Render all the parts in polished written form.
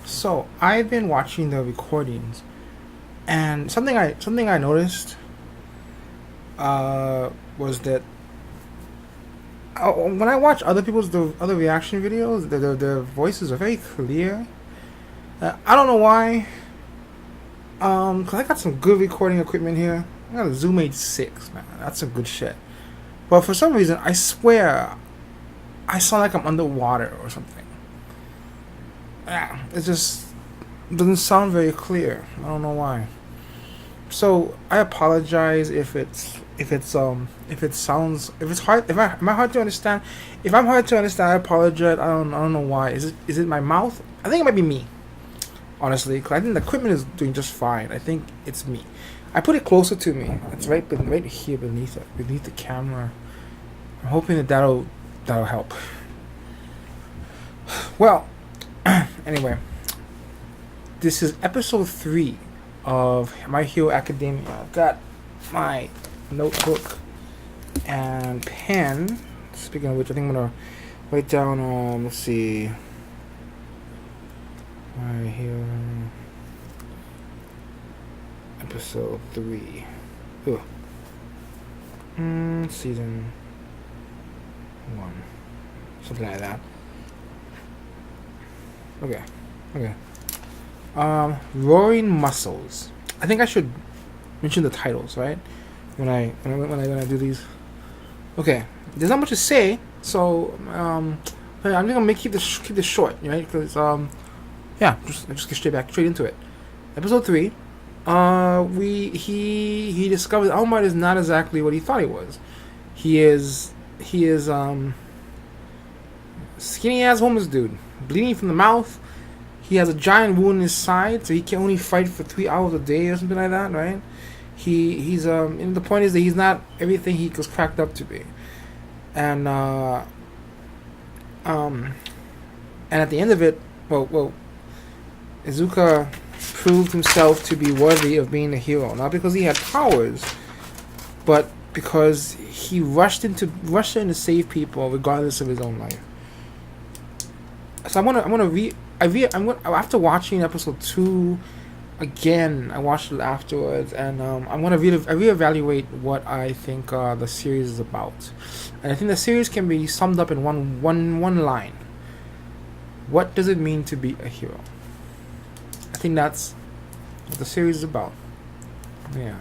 So I've been watching the recordings, and something I noticed was that when I watch the other reaction videos, their voices are very clear. I don't know why. Cause I got some good recording equipment here. I got a Zoom H6, man. That's some good shit. But for some reason, I swear, I sound like I'm underwater or something. Yeah, it just doesn't sound very clear. I don't know why. So I apologize if it sounds if it's hard if I am I hard to understand. If I'm hard to understand, I apologize. I don't know why. Is it my mouth? I think it might be me. Honestly, because I think the equipment is doing just fine. I think it's me. I put it closer to me. It's right here beneath the camera. I'm hoping that'll help. Well, anyway, this is episode 3 of My Hero Academia. I've got my notebook and pen. Speaking of which, I think I'm gonna write down. Let's see. My Hero episode 3. Ooh. Season 1. Something like that. Okay. Roaring Muscles. I think I should mention the titles, right? When I do these. Okay. There's not much to say, so I'm just gonna keep this short, right? Because yeah, just get straight into it. Episode 3. He discovers All Might is not exactly what he thought he was. He is skinny ass homeless dude, bleeding from the mouth. He has a giant wound in his side, so he can only fight for 3 hours a day or something like that, right? He's and the point is that he's not everything he was cracked up to be, and at the end of it, well, Izuka proved himself to be worthy of being a hero, not because he had powers, but because he rushed in to save people regardless of his own life. So after watching episode 2 again, I watched it afterwards, and I'm gonna reevaluate what I think the series is about, and I think the series can be summed up in one line. What does it mean to be a hero? I think that's what the series is about. Yeah,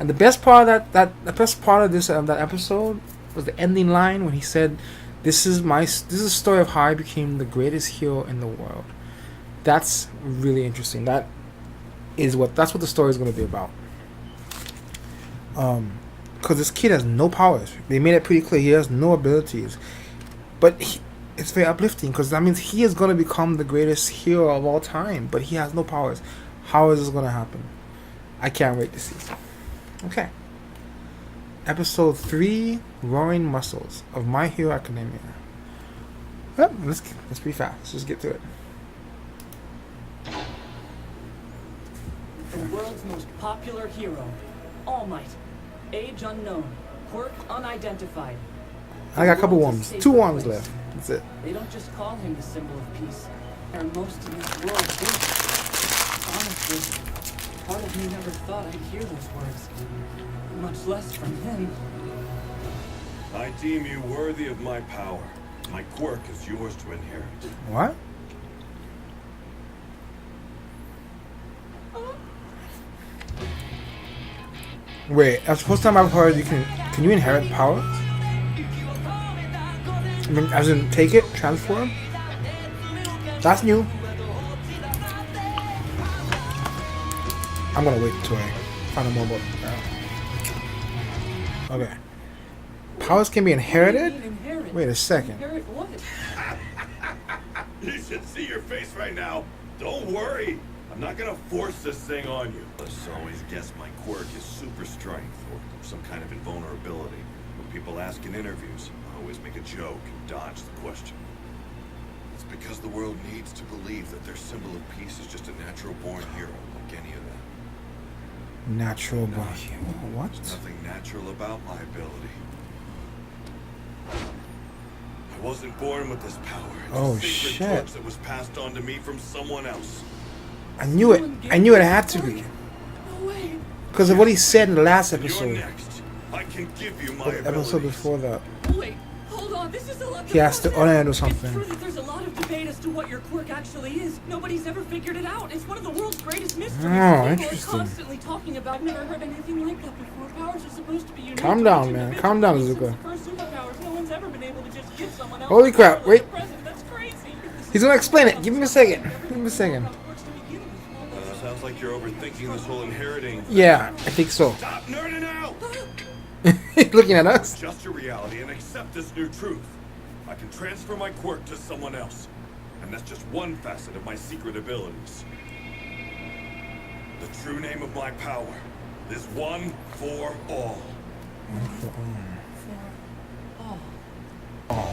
and the best part of that episode was the ending line when he said, This is a story of how I became the greatest hero in the world." That's really interesting. That's what the story is going to be about. Because this kid has no powers. They made it pretty clear he has no abilities, but it's very uplifting because that means he is going to become the greatest hero of all time. But he has no powers. How is this going to happen? I can't wait to see. Okay. Episode 3, Roaring Muscles of My Hero Academia. Well, let's be fast. Let's just get to it. The world's most popular hero, All Might. Age unknown, quirk unidentified. I got a couple ones. 2 ones left. That's it. They don't just call him the symbol of peace. Or most in this world do. Honestly, part of me never thought I'd hear those words. Much less from him. I deem you worthy of my power. My quirk is yours to inherit. What? Wait, that's the first time I've heard can you inherit powers? I mean, as in take it, transform? That's new. I'm gonna wait until I find out more about that. Okay. Powers can be inherited? Wait a second. Inherit what? You should see your face right now. Don't worry. I'm not gonna force this thing on you. I just always guess my quirk is super strength or some kind of invulnerability. When people ask in interviews, I always make a joke and dodge the question. It's because the world needs to believe that their symbol of peace is just a natural-born hero like any of them. Natural born. What? There's nothing natural about my ability. I wasn't born with this power. It's Oh, a sacred shit. torch that was passed on to me from someone else. I knew it. I knew it had to be. No way. Because of what he said in the last You're episode. next. I can give you my The episode abilities. before that. Wait, hold on. This is a lot. He has to undo It's something. true that there's a lot of debate as to what your quirk actually is. Nobody's ever figured it out. It's one of the world's greatest mysteries. Oh, People interesting. are constantly talking about. I've never heard anything like that before. Powers are supposed to be unique. Calm to down, each man. individual. Calm down, Since Zuko. the first superpowers, no one's ever been able to just give someone else. Holy crap, the wait. present. That's crazy. He's gonna explain it. Give him a second. Give him a second. Sounds like you're overthinking this whole inheriting. Yeah, I think so. Stop nerding out! He's looking at us. Adjust your reality and accept this new truth. I can transfer my quirk to someone else. And that's just one facet of my secret abilities. The true name of my power is One for All.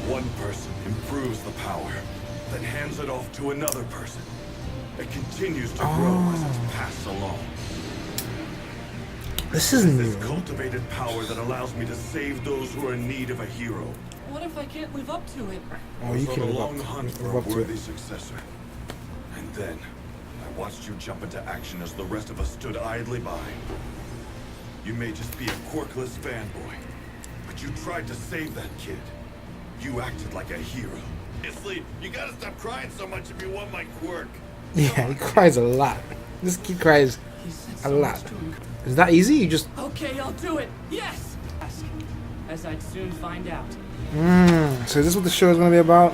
One person improves the power, then hands it off to another person. It continues to grow as it's passed along. This is This new. cultivated power that allows me to save those who are in need of a hero. What if I can't live up to it? Oh, you I was can on a live long up, hunt for live a up to worthy it. successor. And then, I watched you jump into action as the rest of us stood idly by. You may just be a quirkless fanboy, but you tried to save that kid. You acted like a hero. Honestly, you gotta stop crying so much if you want my quirk. Yeah, he cries a lot. This kid cries He said a so lot. much to him. It's not easy. You just. Okay, I'll do it. Yes. As I'd soon find out. So is this what the show is gonna be about?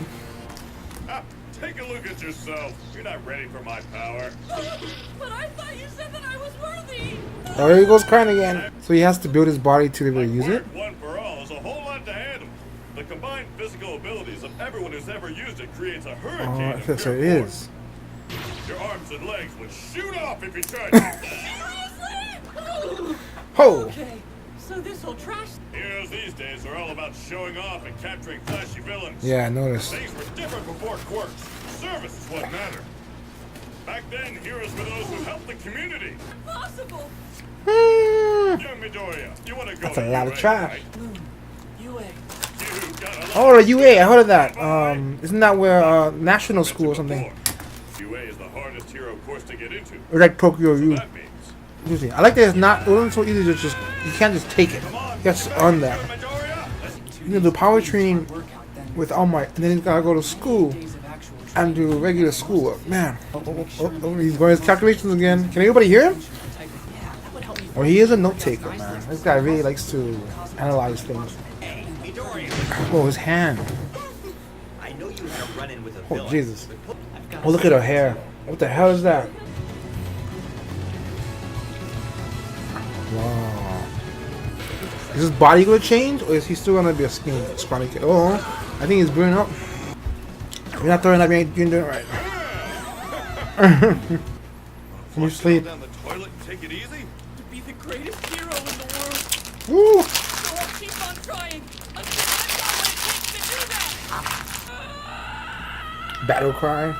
Ah, take a look at yourself. You're not ready for my power. But I thought you said that I was worthy. Oh, there he goes crying again. So he has to build his body to be able to use it. One for all is a whole lot to handle. The combined physical abilities of everyone who's ever used it creates a hurricane Oh, of so it pure force. is. Your arms and legs would shoot off if you tried to. Seriously? Ho! Okay, so this whole trash. Heroes these days are all about showing off and capturing flashy villains. Yeah, I noticed. Things were different before quirks. Service is what mattered. Back then, heroes were those who helped the community. Possible. Young Midoriya, you want to go That's a to lot of UA, trash. right? Moon. UA. You got a lot Oh, the UA. I heard of that. Isn't that where national school or something? UA is the hardest hero course to get into. Or like Tokyo U. That means. Usually, I like that it's not. It wasn't so easy to just. You can't just take it. Come on, You have to earn that. Midoriya. You can do power training with All Might, and then he's gotta go to school and do regular schoolwork. Man, he's going his calculations again. Can anybody hear him? Or he is a note taker, man. This guy really likes to analyze things. Oh, his hand. I know you had a run-in with a Oh, villain. Jesus. Oh, look at her hair. What the hell is that? Wow. Is his body gonna change, or is he still gonna be a skinny, scrawny kid? Oh, I think he's burning up. You're not throwing up, you ain't doing it right. Can you sleep? Down the toilet and take it easy. To be the greatest hero in the world. Woo! So I'll keep on trying until I've got what it takes to do that. Battle cry.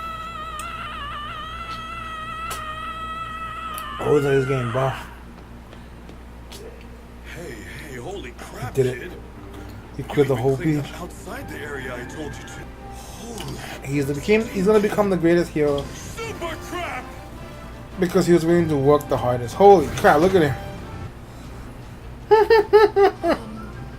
Oh, that is getting buff. Hey, holy crap, Did it. kid. He cleared the You whole even cleaned beach. up outside the area I told you to. Holy He's gonna become the greatest hero super crap! because he was willing to work the hardest. Holy crap! Look at him.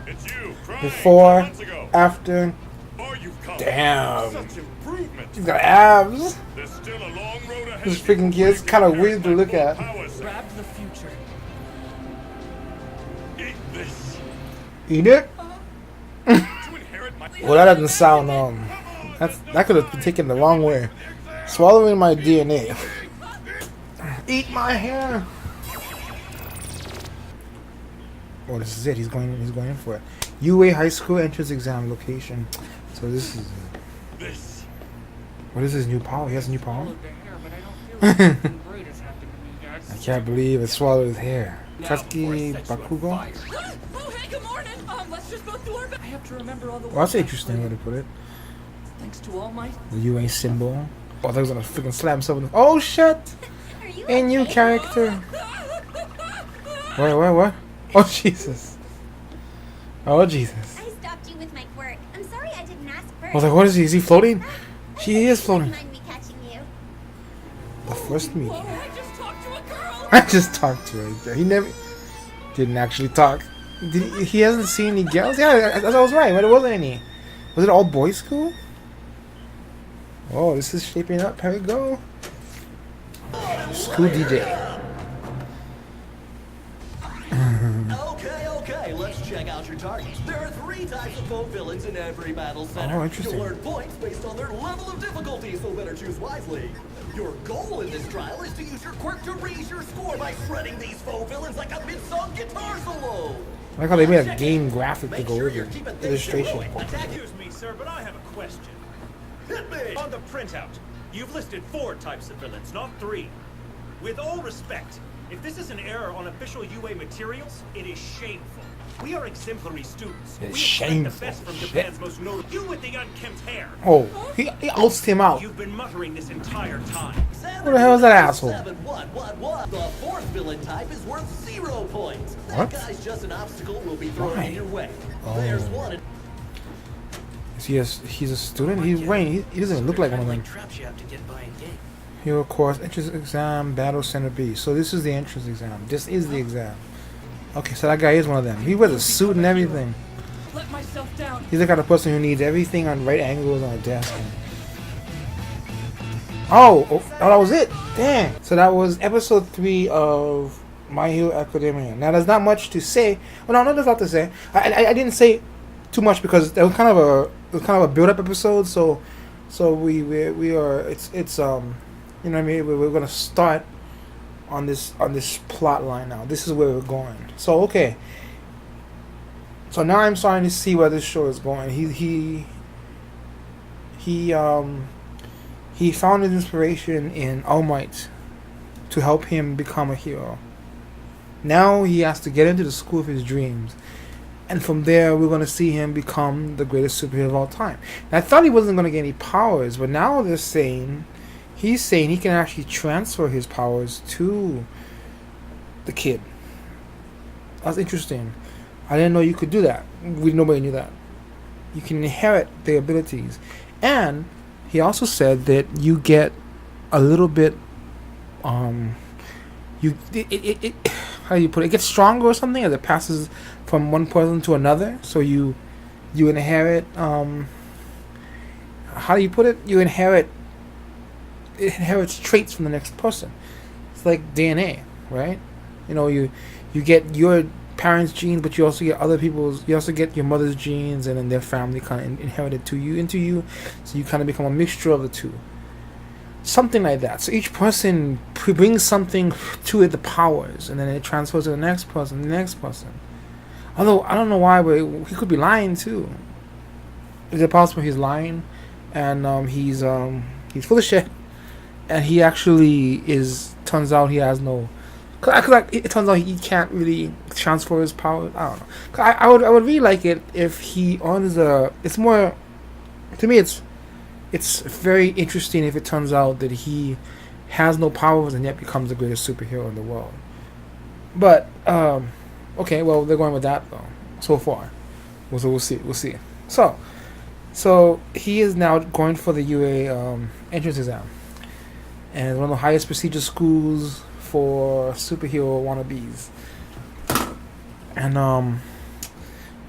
It's you, crying Before, 2 months ago. after. Oh, you've come. Damn. Such improvement. He's got abs. There's still a long road ahead. This of you freaking before kid's you kind of can weird to inherit look my at. full power set. Grab the future. Eat this. Eat it? To inherit my Well, that doesn't sound that could have been taken the wrong way. Swallowing my DNA. Eat my hair. Oh, this is it. He's going in for it. UA High School entrance exam location. So this is this. what is his new power? He has a new power. Followed the hair, but I don't feel like anything great has happened to me yet. I can't believe it swallowed his hair. Now, before I Katsuki set you on Bakugo. fire. Oh, hey, good morning. Let's just both do our best. I have to remember all the Well, that's words an interesting way to put it. Thanks to All Might. The UA symbol. Oh, they're gonna freaking slam himself in the. Oh shit! Are you A new okay? character. What? Oh Jesus! Oh Jesus! I stopped you with my quirk. I'm sorry I didn't ask first. was like, what is he? Is he floating? She is floating. Mind me catching you? The first meeting. Whoa, I just talked to a girl! I just talked to her. He never didn't actually talk. He hasn't seen any girls? Yeah, I was right, but it wasn't any. Was it all boys school? Oh, this is shaping up. Here we go. School DJ. Okay, let's check out your targets. There are 3 types of foe villains in every battle center. Oh, interesting. You'll earn points based on their level of difficulty, so better choose wisely. Your goal in this trial is to use your quirk to raise your score by shredding these foe villains like a mid-song guitar solo. I like how they made a game graphic to Make go sure over you're keeping things illustration. heroic. Attack you. Excuse me, sir, but I have a question. Hit me. On the printout, you've listed 4 types of villains, not 3. With all respect, if this is an error on official UA materials, it is shameful. We are exemplary students. It's we expect shameful. the best from Shit. Japan's most notable. You with the unkempt hair. Oh, he outs him out. You've been muttering this entire time. Who the hell is that asshole? 7-1-1-1. The 4th villain type is worth 0 points. That What? guy's just an obstacle we'll be throwing Why? in your way. Oh. There's one. He's a student? He doesn't even look like one of them. traps you have to get by in game. Here, of course, entrance exam, battle center B. So this is the entrance exam. This is the exam. Okay, so that guy is one of them. He wears a suit and everything. Let myself down. He's the kind of person who needs everything on right angles on a desk. Oh, that was it. Dang. So that was episode 3 of My Hero Academia. Now there's not much to say. Well, no, there's a lot to say. I didn't say too much because it was kind of a build-up episode. So we are it's you know what I mean. We're gonna start on this plot line now. This is where we're going. So okay. So now I'm starting to see where this show is going. He found his inspiration in All Might to help him become a hero. Now he has to get into the school of his dreams. And from there, we're going to see him become the greatest superhero of all time. And I thought he wasn't going to get any powers, but now he's saying he can actually transfer his powers to the kid. That's interesting. I didn't know you could do that. Nobody knew that. You can inherit the abilities. And he also said that you get a little bit, how do you put it? It gets stronger or something as it passes from one person to another. So you inherit, how do you put it? It inherits traits from the next person. It's like DNA, right? You know, you get your parents' genes, but you also get other people's. You also get your mother's genes, and then their family kind of inherited into you. So you kind of become a mixture of the two. Something like that. So each person brings something to it, the powers, and then it transfers to the next person, the next person. Although I don't know why, but he could be lying too. Is it possible he's lying, and he's full of shit, and he actually is? Turns out he has no. Cause it turns out he can't really transfer his powers. I don't know. I would really like it if he owns a. It's more. To me, it's very interesting if it turns out that he has no powers and yet becomes the greatest superhero in the world. But okay, well they're going with that though so far. So we'll see. So he is now going for the UA entrance exam, and it's one of the highest prestigious schools for superhero wannabes. And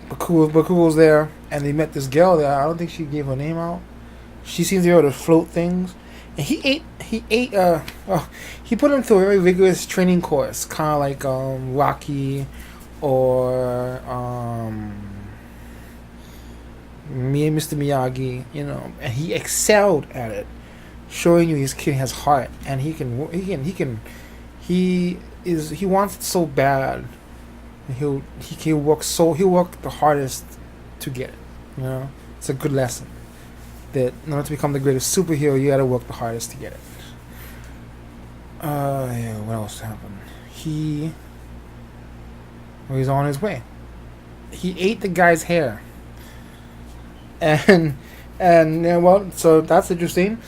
Bakugo's there, and they met this girl there. I don't think she gave her name out. She seems to be able to float things. And he put him through a very rigorous training course, kind of like Rocky or me and Mr. Miyagi, you know. And he excelled at it, showing you his kid has heart, and he wants it so bad. He'll work the hardest to get it. You know, it's a good lesson that in order to become the greatest superhero, you gotta work the hardest to get it. Yeah, what else happened? He's on his way. He ate the guy's hair, and yeah, well, so that's interesting.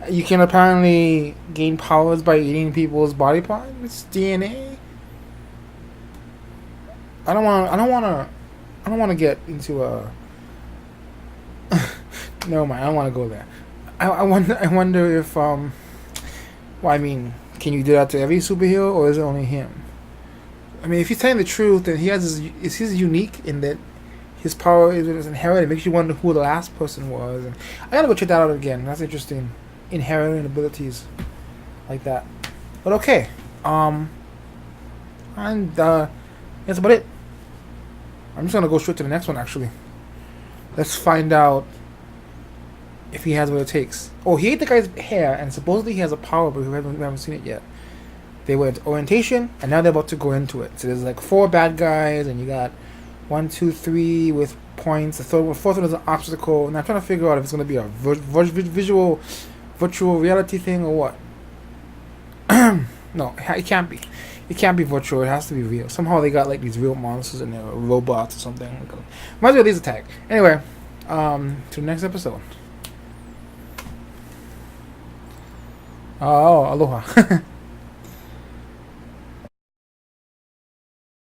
You can apparently gain powers by eating people's body parts. It's DNA. I don't want to get into a Never mind. I don't want to go there. I wonder. I wonder if Well, I mean, can you do that to every superhero, or is it only him? I mean, if he's telling the truth, then is he's unique in that his power is inherent. It makes you wonder who the last person was. And I gotta go check that out again. That's interesting. Inherent abilities like that. But okay. And that's about it. I'm just gonna go straight to the next one. Actually, let's find out if he has what it takes. Oh, he ate the guy's hair, and supposedly he has a power, but we haven't seen it yet. They went to orientation, and now they're about to go into it. So there's like 4 bad guys, and you got 1, 2, 3 with points. The fourth one is an obstacle, and I'm trying to figure out if it's going to be a virtual reality thing or what. No, it can't be. It can't be virtual. It has to be real. Somehow they got like these real monsters in there, or robots or something. Might as well laser tag. Anyway, to the next episode. Oh, aloha.